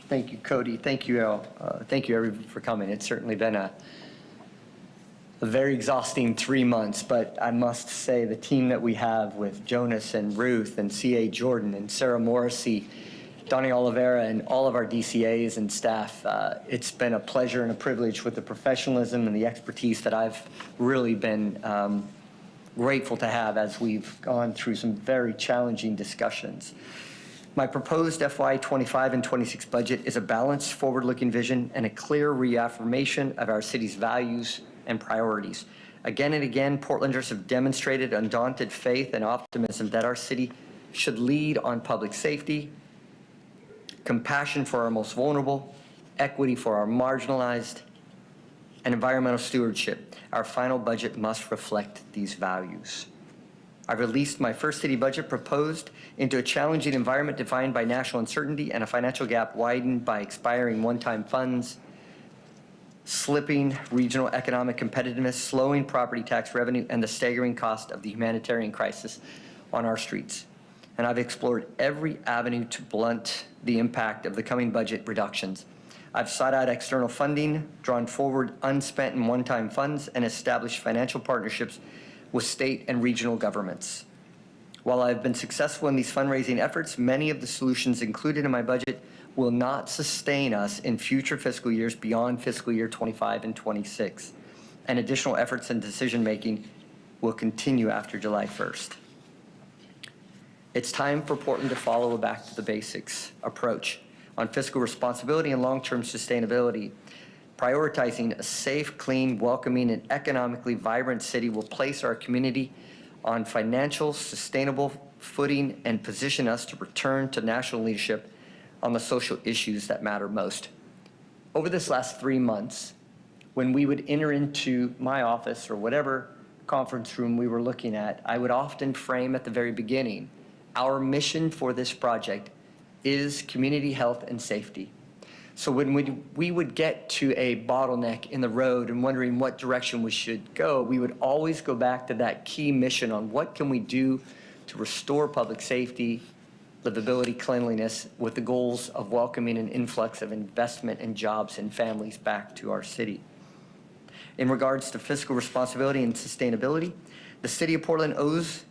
Thank you, Cody. Thank you, thank you everyone for coming. It's certainly been a very exhausting 3 months, but I must say the team that we have with Jonas and Ruth and C.A. Jordan and Sarah Morrissey, Donnie Oliveira, and all of our DCAs and staff, it's been a pleasure and a privilege with the professionalism and the expertise that I've really been grateful to have as we've gone through some very challenging discussions. My proposed FY 25 and 26 budget is a balanced, forward-looking vision and a clear reaffirmation of our city's values and priorities. Again and again, Portlanders have demonstrated undaunted faith and optimism that our city should lead on public safety, compassion for our most vulnerable, equity for our marginalized, and environmental stewardship. Our final budget must reflect these values. I've released my first city budget proposed into a challenging environment defined by national uncertainty and a financial gap widened by expiring one-time funds, slipping regional economic competitiveness, slowing property tax revenue, and the staggering cost of the humanitarian crisis on our streets. And I've explored every avenue to blunt the impact of the coming budget reductions. I've sought out external funding, drawn forward unspent and one-time funds, and established financial partnerships with state and regional governments. While I've been successful in these fundraising efforts, many of the solutions included in my budget will not sustain us in future fiscal years beyond fiscal year 25 and 26, and additional efforts and decision-making will continue after July 1st. It's time for Portland to follow a back to the basics approach on fiscal responsibility and long-term sustainability. Prioritizing a safe, clean, welcoming, and economically vibrant city will place our community on financial, sustainable footing and position us to return to national leadership on the social issues that matter most. Over this last 3 months, when we would enter into my office or whatever conference room we were looking at, I would often frame at the very beginning, our mission for this project is community health and safety. So when we would get to a bottleneck in the road and wondering what direction we should go, we would always go back to that key mission on what can we do to restore public safety, livability, cleanliness, with the goals of welcoming an influx of investment and jobs and families back to our city. In regards to fiscal responsibility and sustainability, the City of Portland owes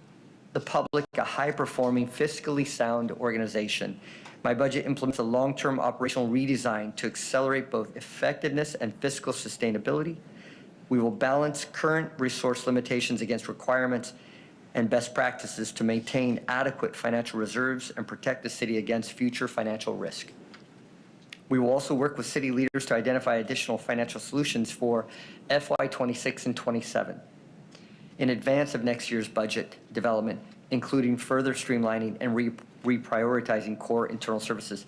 the public a high-performing, fiscally sound organization. My budget implements a long-term operational redesign to accelerate both effectiveness and fiscal sustainability. We will balance current resource limitations against requirements and best practices to maintain adequate financial reserves and protect the city against future financial risk. We will also work with city leaders to identify additional financial solutions for FY 26 and 27 in advance of next year's budget development, including further streamlining and reprioritizing core internal services.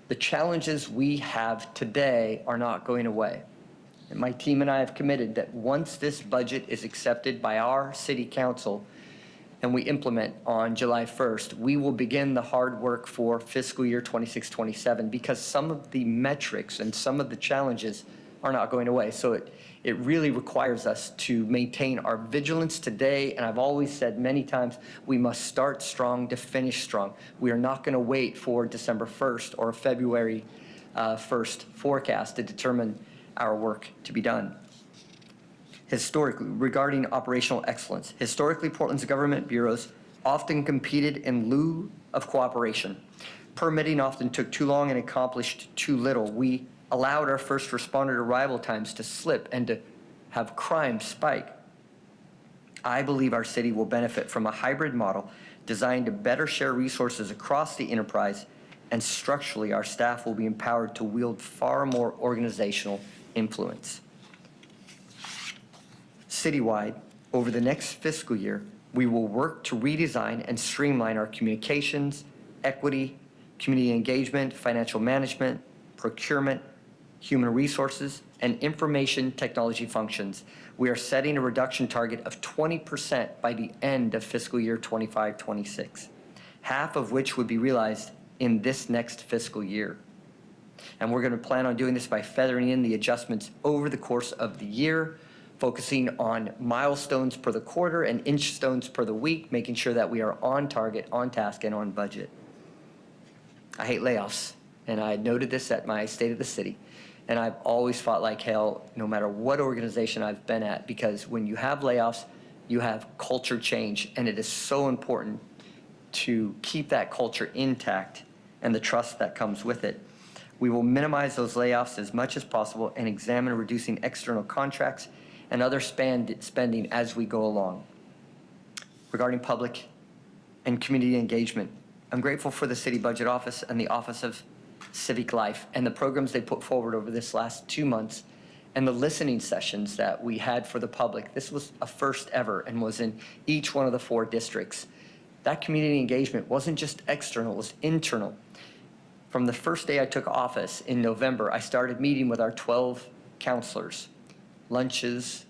The challenges we have today are not going away. And my team and I have committed that once this budget is accepted by our city council and we implement on July 1st, we will begin the hard work for fiscal year 26-27 because some of the metrics and some of the challenges are not going away. So it really requires us to maintain our vigilance today, and I've always said many times, we must start strong to finish strong. We are not going to wait for December 1st or February 1st forecast to determine our work to be done. Historically, regarding operational excellence, historically Portland's government bureaus often competed in lieu of cooperation. Permitting often took too long and accomplished too little. We allowed our first responder arrival times to slip and to have crime spike. I believe our city will benefit from a hybrid model designed to better share resources across the enterprise, and structurally our staff will be empowered to wield far more organizational influence. Citywide, over the next fiscal year, we will work to redesign and streamline our communications, equity, community engagement, financial management, procurement, human resources, and information technology functions. We are setting a reduction target of 20% by the end of fiscal year 25-26, half of which would be realized in this next fiscal year. And we're going to plan on doing this by feathering in the adjustments over the course of the year, focusing on milestones per the quarter and inch stones per the week, making sure that we are on target, on task, and on budget. I hate layoffs, and I noted this at my State of the City, and I've always fought like hell, no matter what organization I've been at, because when you have layoffs, you have culture change, and it is so important to keep that culture intact and the trust that comes with it. We will minimize those layoffs as much as possible and examine reducing external contracts and other spending as we go along. Regarding public and community engagement, I'm grateful for the City Budget Office and the Office of Civic Life and the programs they put forward over this last 2 months and the listening sessions that we had for the public. This was a first ever and was in each one of the 4 districts. That community engagement wasn't just external, it was internal. From the first day I took office in November, I started meeting with our 12 counselors, lunches,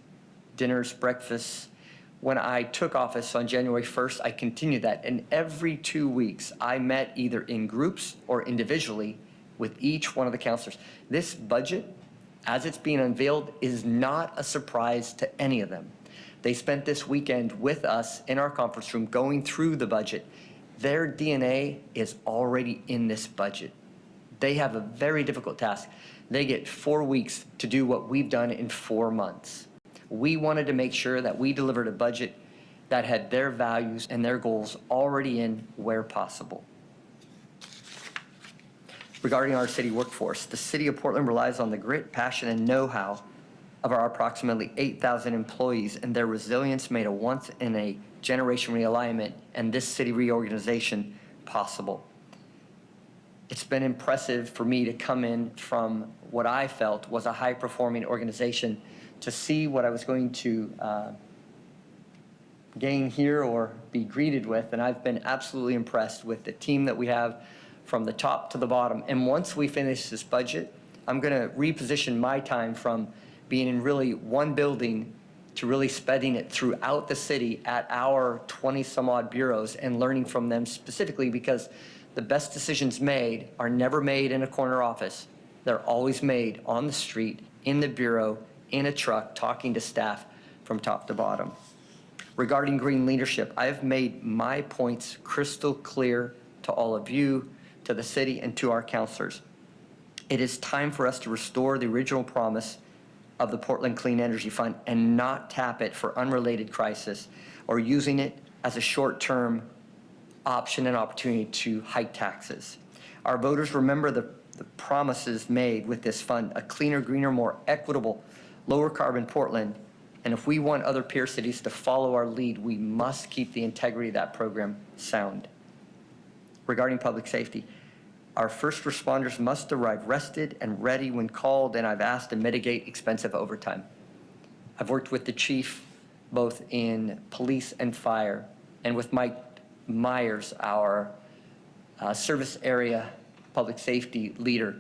dinners, breakfasts. When I took office on January 1st, I continued that, and every 2 weeks, I met either in groups or individually with each one of the counselors. This budget, as it's being unveiled, is not a surprise to any of them. They spent this weekend with us in our conference room going through the budget. Their DNA is already in this budget. They have a very difficult task. They get 4 weeks to do what we've done in 4 months. We wanted to make sure that we delivered a budget that had their values and their goals already in where possible. Regarding our city workforce, the City of Portland relies on the grit, passion, and know-how of our approximately 8,000 employees, and their resilience made a once-in-a-generation realignment and this city reorganization possible. It's been impressive for me to come in from what I felt was a high-performing organization to see what I was going to gain here or be greeted with, and I've been absolutely impressed with the team that we have from the top to the bottom. And once we finish this budget, I'm going to reposition my time from being in really one building to really spreading it throughout the city at our 20 some odd bureaus and learning from them specifically, because the best decisions made are never made in a corner office. They're always made on the street, in the bureau, in a truck, talking to staff from top to bottom. Regarding green leadership, I've made my points crystal clear to all of you, to the city, and to our counselors. It is time for us to restore the original promise of the Portland Clean Energy Fund and not tap it for unrelated crisis or using it as a short-term option and opportunity to hike taxes. Our voters remember the promises made with this fund: a cleaner, greener, more equitable, lower carbon Portland. And if we want other peer cities to follow our lead, we must keep the integrity of that program sound. Regarding public safety, our first responders must arrive rested and ready when called, and I've asked to mitigate expensive overtime. I've worked with the chief both in police and fire, and with Mike Myers, our service area public safety leader.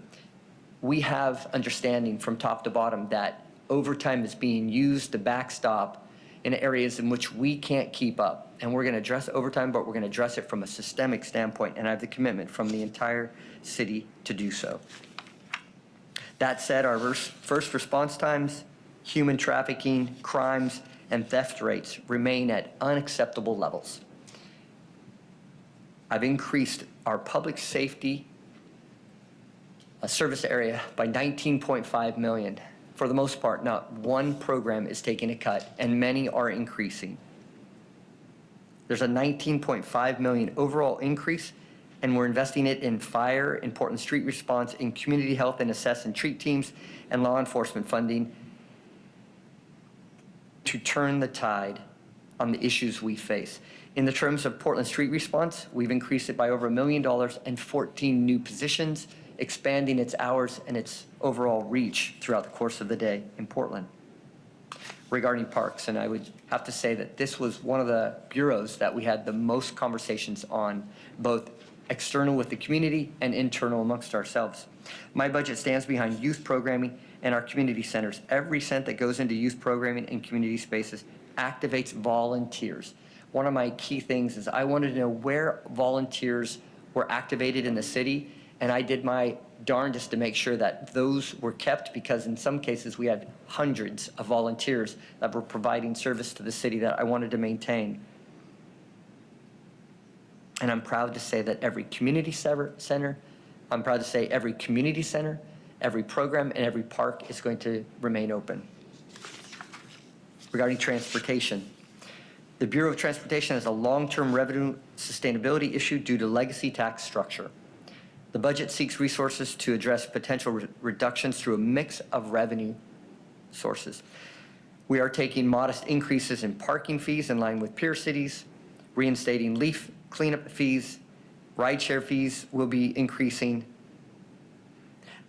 We have understanding from top to bottom that overtime is being used to backstop in areas in which we can't keep up. And we're going to address overtime, but we're going to address it from a systemic standpoint, and I have the commitment from the entire city to do so. That said, our first response times, human trafficking, crimes, and theft rates remain at unacceptable levels. I've increased our public safety service area by $19.5 million. For the most part, not one program is taking a cut, and many are increasing. There's a $19.5 million overall increase, and we're investing it in fire, in Portland street response, in community health and assess and treat teams, and law enforcement funding to turn the tide on the issues we face. In the terms of Portland street response, we've increased it by over $1 million and 14 new positions, expanding its hours and its overall reach throughout the course of the day in Portland. Regarding parks, and I would have to say that this was one of the bureaus that we had the most conversations on, both external with the community and internal amongst ourselves. My budget stands behind youth programming and our community centers. Every cent that goes into youth programming and community spaces activates volunteers. One of my key things is I wanted to know where volunteers were activated in the city, and I did my darndest to make sure that those were kept, because in some cases we had hundreds of volunteers that were providing service to the city that I wanted to maintain. And I'm proud to say that every community center, I'm proud to say every community center, every program, and every park is going to remain open. Regarding transportation, the Bureau of Transportation has a long-term revenue sustainability issue due to legacy tax structure. The budget seeks resources to address potential reductions through a mix of revenue sources. We are taking modest increases in parking fees in line with peer cities, reinstating leaf cleanup fees, rideshare fees will be increasing.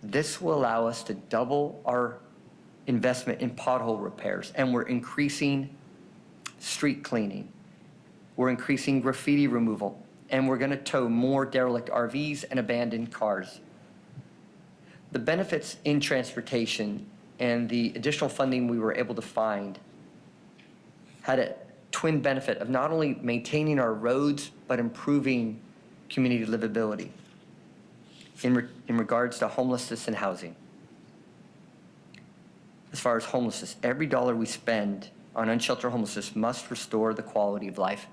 This will allow us to double our investment in pothole repairs, and we're increasing street cleaning. We're increasing graffiti removal, and we're going to tow more derelict RVs and abandoned cars. The benefits in transportation and the additional funding we were able to find had a twin benefit of not only maintaining our roads, but improving community livability in regards to homelessness and housing. As far as homelessness, every dollar we spend on unsheltered homelessness must restore the quality of life,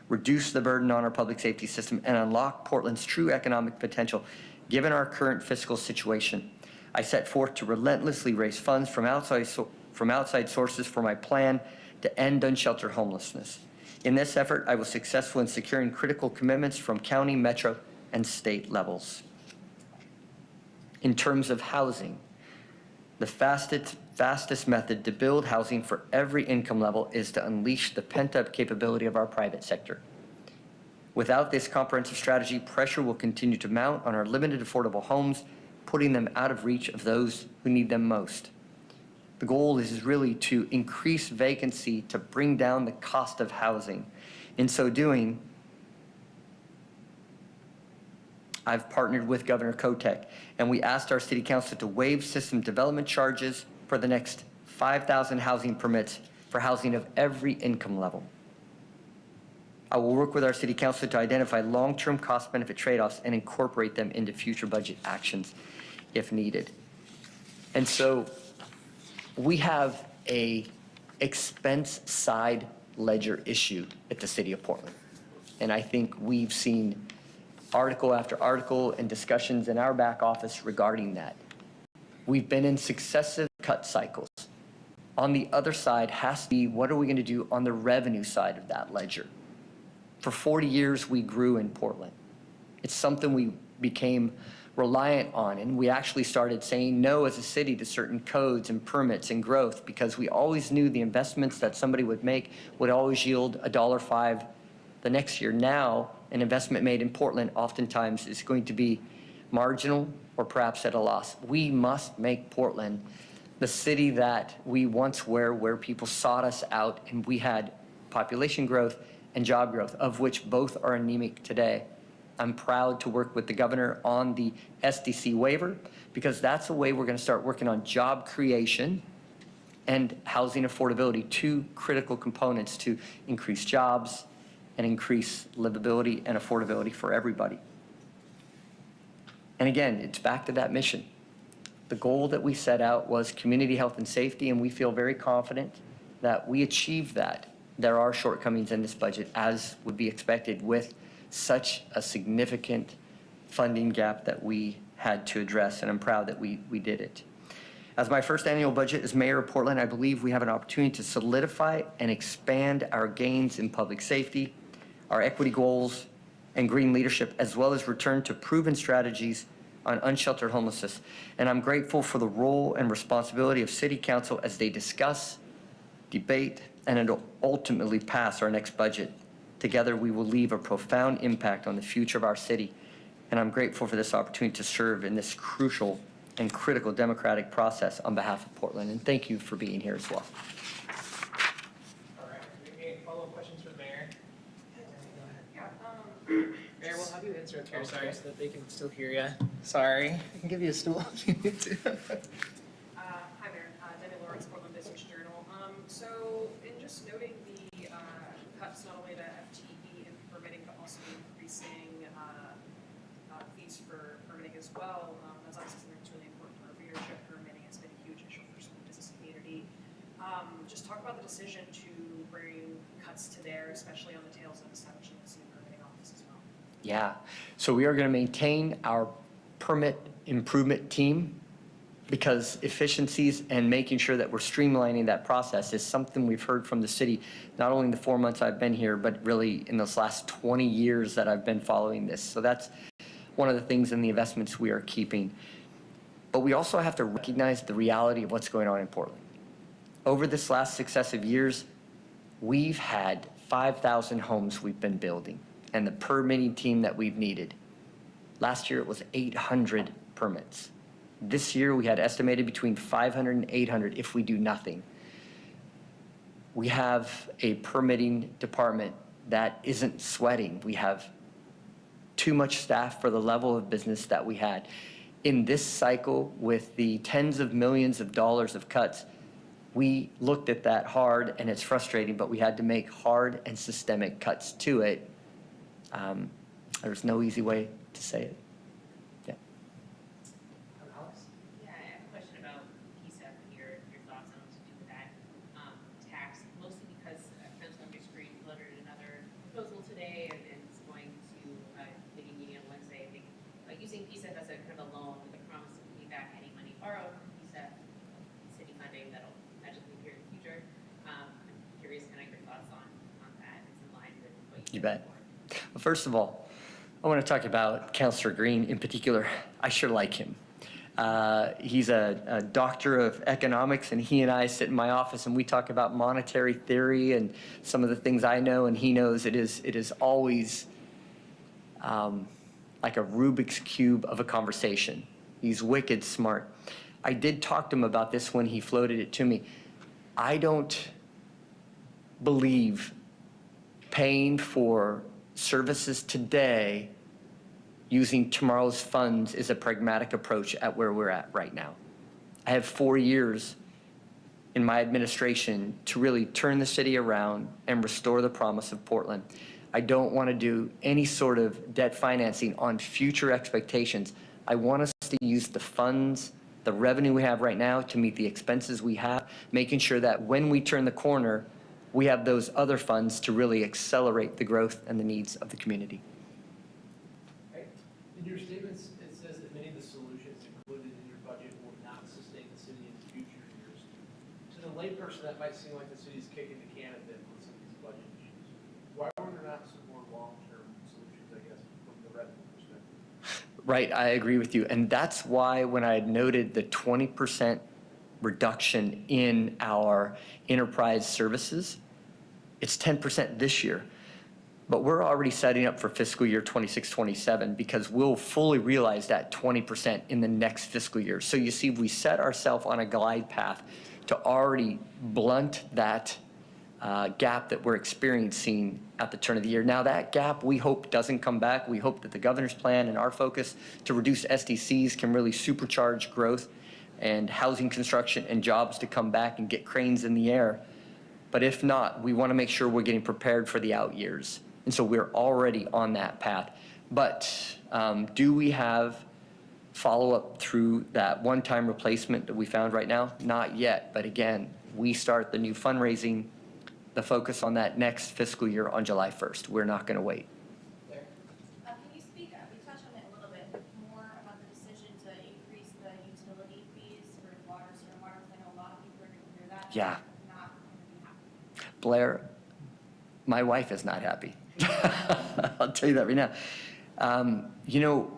reduce the burden on our public safety system, and unlock Portland's true economic potential. Given our current fiscal situation, I set forth to relentlessly raise funds from outside sources for my plan to end unsheltered homelessness. In this effort, I was successful in securing critical commitments from county, metro, and state levels. In terms of housing, the fastest method to build housing for every income level is to unleash the pent-up capability of our private sector. Without this comprehensive strategy, pressure will continue to mount on our limited affordable homes, putting them out of reach of those who need them most. The goal is really to increase vacancy to bring down the cost of housing. In so doing, I've partnered with Governor Kotek, and we asked our city council to waive system development charges for the next 5,000 housing permits for housing of every income level. I will work with our city council to identify long-term cost-benefit trade-offs and incorporate them into future budget actions if needed. And so we have a expense side ledger issue at the city of Portland. And I think we've seen article after article and discussions in our back office regarding that. We've been in successive cut cycles. On the other side has to be, what are we going to do on the revenue side of that ledger? For 40 years, we grew in Portland. It's something we became reliant on, and we actually started saying no as a city to certain codes and permits and growth because we always knew the investments that somebody would make would always yield $1.05 the next year. Now, an investment made in Portland oftentimes is going to be marginal or perhaps at a loss. We must make Portland the city that we once were, where people sought us out and we had population growth and job growth, of which both are anemic today. I'm proud to work with the governor on the SDC waiver because that's the way we're going to start working on job creation and housing affordability, two critical components to increase jobs and increase livability and affordability for everybody. And again, it's back to that mission. The goal that we set out was community health and safety, and we feel very confident that we achieved that. There are shortcomings in this budget, as would be expected with such a significant funding gap that we had to address, and I'm proud that we did it. As my first annual budget as mayor of Portland, I believe we have an opportunity to solidify and expand our gains in public safety, our equity goals, and green leadership, as well as return to proven strategies on unsheltered homelessness. And I'm grateful for the role and responsibility of City Council as they discuss, debate, and ultimately pass our next budget. Together, we will leave a profound impact on the future of our city. And I'm grateful for this opportunity to serve in this crucial and critical democratic process on behalf of Portland. And thank you for being here as well. All right, do we have any follow-up questions for the mayor? Mayor, we'll have you insert here, sorry, so that they can still hear you. Sorry, I can give you a stool if you need to. Hi there, Debbie Lawrence, Portland Business Journal. So in just noting the cuts not only to FTE and permitting, but also increasing fees for permitting as well, that's obviously something that's really important for our readership. Permitting has been a huge issue for the business community. Just talk about the decision to bring cuts to there, especially on the tails of establishing this new permitting office as well. Yeah, so we are going to maintain our permit improvement team because efficiencies and making sure that we're streamlining that process is something we've heard from the city, not only in the 4 months I've been here, but really in those last 20 years that I've been following this. So that's one of the things in the investments we are keeping. But we also have to recognize the reality of what's going on in Portland. Over this last successive years, we've had 5,000 homes we've been building and the permitting team that we've needed. Last year, it was 800 permits. This year, we had estimated between 500 and 800 if we do nothing. We have a permitting department that isn't sweating. We have too much staff for the level of business that we had. In this cycle, with the tens of millions of dollars of cuts, we looked at that hard, and it's frustrating, but we had to make hard and systemic cuts to it. There's no easy way to say it. Yeah. Alex? Yeah, I have a question about PSEP and your thoughts on what to do with that tax, mostly because Councilmember Screen delivered another proposal today and is going to committee meeting on Wednesday, I think, using PSEP as a kind of a loan with a promise of paying back any money borrowed from PSEP, city funding that'll magically appear in the future. I'm curious kind of your thoughts on that. It's in line with what you You said bet. before. Well, first of all, I want to talk about Councillor Green in particular. I sure like him. He's a doctor of economics, and he and I sit in my office and we talk about monetary theory and some of the things I know and he knows. It is always like a Rubik's Cube of a conversation. He's wicked smart. I did talk to him about this when he floated it to me. I don't believe paying for services today using tomorrow's funds is a pragmatic approach at where we're at right now. I have 4 years in my administration to really turn the city around and restore the promise of Portland. I don't want to do any sort of debt financing on future expectations. I want us to use the funds, the revenue we have right now to meet the expenses we have, making sure that when we turn the corner, we have those other funds to really accelerate the growth and the needs of the community. Right. In your statements, it says that many of the solutions included in your budget will not sustain the city in future years. To the layperson, that might seem like the city's kicking the can a bit with some of these budget issues. Why were there not some more long-term solutions, I guess, from the revenue perspective? Right, I agree with you. And that's why when I had noted the 20% reduction in our enterprise services, it's 10% this year. But we're already setting up for fiscal year 26-27 because we'll fully realize that 20% in the next fiscal year. So you see, we set ourselves on a glide path to already blunt that gap that we're experiencing at the turn of the year. Now that gap we hope doesn't come back. We hope that the governor's plan and our focus to reduce SDCs can really supercharge growth and housing construction and jobs to come back and get cranes in the air. But if not, we want to make sure we're getting prepared for the out years. And so we're already on that path. But do we have follow-up through that one-time replacement that we found right now? Not yet. But again, we start the new fundraising, the focus on that next fiscal year on July 1st. We're not going to wait. There. Can you speak, we touched on it a little bit more about the decision to increase the utility fees for water, sewer, water, 'cause I know a lot of people are going to hear that. Yeah. Not going to be happy. Blair, my wife is not happy. I'll tell you that right now. You know,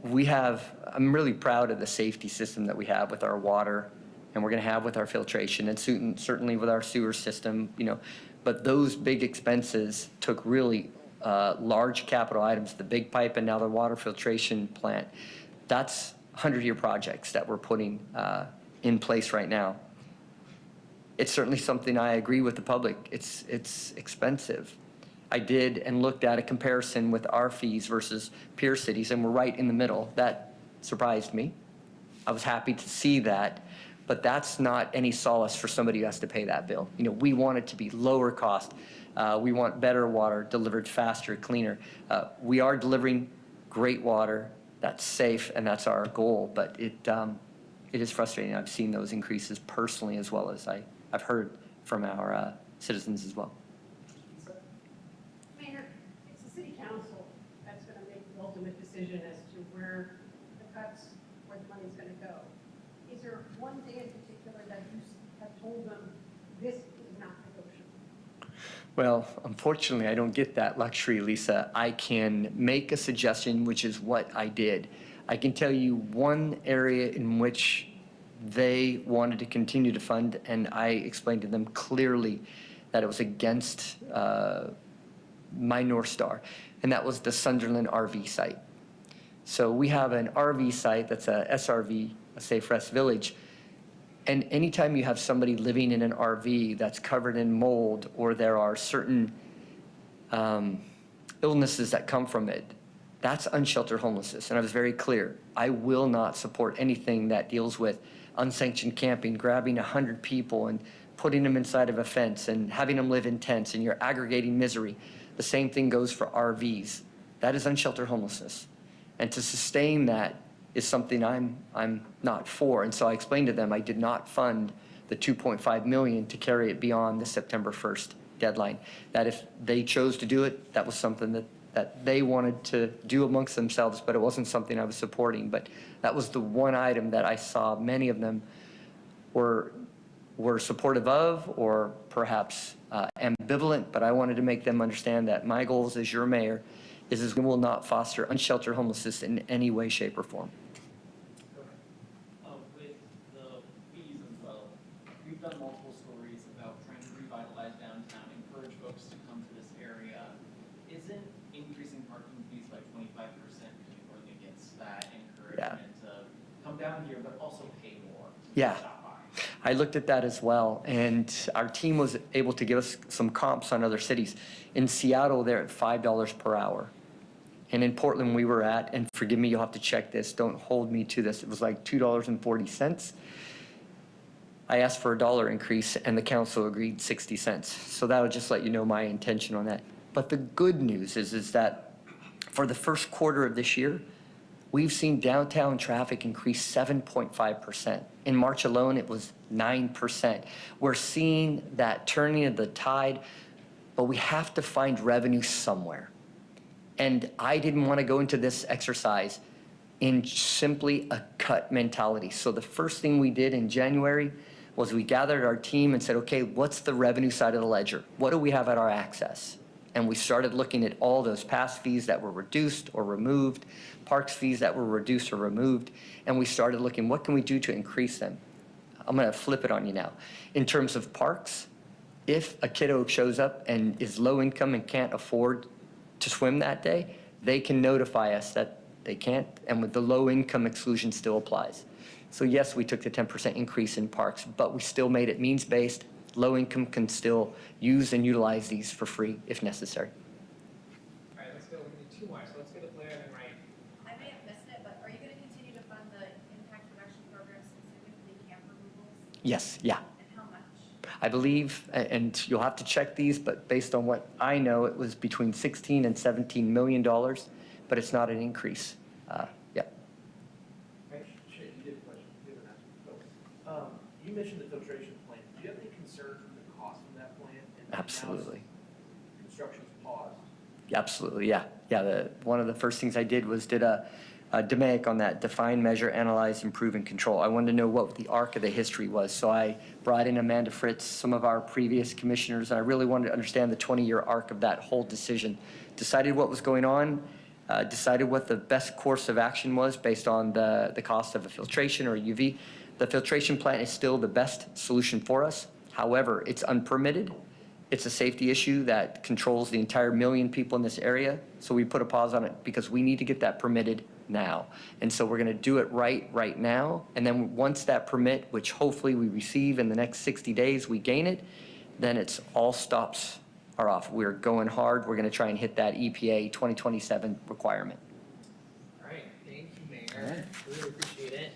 I'm really proud of the safety system that we have with our water and we're going to have with our filtration and certainly with our sewer system, you know, but those big expenses took really large capital items, the big pipe and now the water filtration plant. That's 100-year projects that we're putting in place right now. It's certainly something I agree with the public. It's expensive. I did and looked at a comparison with our fees versus peer cities, and we're right in the middle. That surprised me. I was happy to see that, but that's not any solace for somebody who has to pay that bill. You know, we want it to be lower cost. We want better water delivered faster, cleaner. We are delivering great water that's safe, and that's our goal, but it is frustrating. I've seen those increases personally as well as I've heard from our citizens as well. Mayor, it's the city council that's going to decision as to where the cuts, where the money's gonna go. Is there one thing in particular that you have told them, this is not negotiable? Well, unfortunately, I don't get that luxury, Lisa. I can make a suggestion, which is what I did. I can tell you one area in which they wanted to continue to fund, and I explained to them clearly that it was against my North Star, and that was the Sunderland RV site. So we have an RV site that's a SRV, a Safe Rest Village, and anytime you have somebody living in an RV that's covered in mold, or there are certain illnesses that come from it, that's unsheltered homelessness. And I was very clear, I will not support anything that deals with unsanctioned camping, grabbing 100 people and putting them inside of a fence and having them live in tents, and you're aggregating misery. The same thing goes for RVs. That is unsheltered homelessness. And to sustain that is something I'm not for. And so I explained to them I did not fund the 2.5 million to carry it beyond the September 1st deadline. That if they chose to do it, that was something that they wanted to do amongst themselves, but it wasn't something I was supporting. But that was the one item that I saw many of them were supportive of, or perhaps ambivalent, but I wanted to make them understand that my goals as your mayor is we will not foster unsheltered homelessness in any way, shape, or form. With the fees as well, we've done multiple stories about trying to revitalize downtown, encourage folks to come to this area. Isn't increasing parking fees by 25% going against that encouragement to come down here, but also pay more to Yeah. shop by? I looked at that as well, and our team was able to give us some comps on other cities. In Seattle, they're at $5 per hour. And in Portland, we were at, and forgive me, you'll have to check this, don't hold me to this, it was like $2.40. I asked for a $1 increase, and the council agreed 60 cents. So that would just let you know my intention on that. But the good news is that for the first quarter of this year, we've seen downtown traffic increase 7.5%. In March alone, it was 9%. We're seeing that turning of the tide, but we have to find revenue somewhere. And I didn't want to go into this exercise in simply a cut mentality. So the first thing we did in January was we gathered our team and said, okay, what's the revenue side of the ledger? What do we have at our access? And we started looking at all those pass fees that were reduced or removed, parks fees that were reduced or removed, and we started looking, what can we do to increase them? I'm going to flip it on you now. In terms of parks, if a kiddo shows up and is low income and can't afford to swim that day, they can notify us that they can't, and with the low income exclusion still applies. So yes, we took the 10% increase in parks, but we still made it means-based. Low income can still use and utilize these for free if necessary. All right, let's go, we need two more, so let's get a player and then Ryan. I may have missed it, but are you gonna continue to fund the impact reduction program, specifically camp removals? Yes, yeah. And how much? I believe, and you'll have to check these, but based on what I know, it was between 16 and $17 million, but it's not an increase. Yeah. Shay, you did a question. You didn't ask. You mentioned the filtration plant. Do you have any concerns with the cost of that plant? And now Absolutely. Construction's paused. Absolutely, yeah. Yeah, one of the first things I did was did a DMAIC on that, define, measure, analyze, improve, and control. I wanted to know what the arc of the history was. So I brought in Amanda Fritz, some of our previous commissioners, and I really wanted to understand the 20-year arc of that whole decision. Decided what was going on, decided what the best course of action was based on the cost of a filtration or a UV. The filtration plant is still the best solution for us. However, it's unpermitted. It's a safety issue that controls the entire 1 million people in this area. So we put a pause on it because we need to get that permitted now. And so we're going to do it right now. And then once that permit, which hopefully we receive in the next 60 days, we gain it, then it's all stops are off. We're going hard. We're going to try and hit that EPA 2027 requirement. All right, thank you, Mayor. Really appreciate it.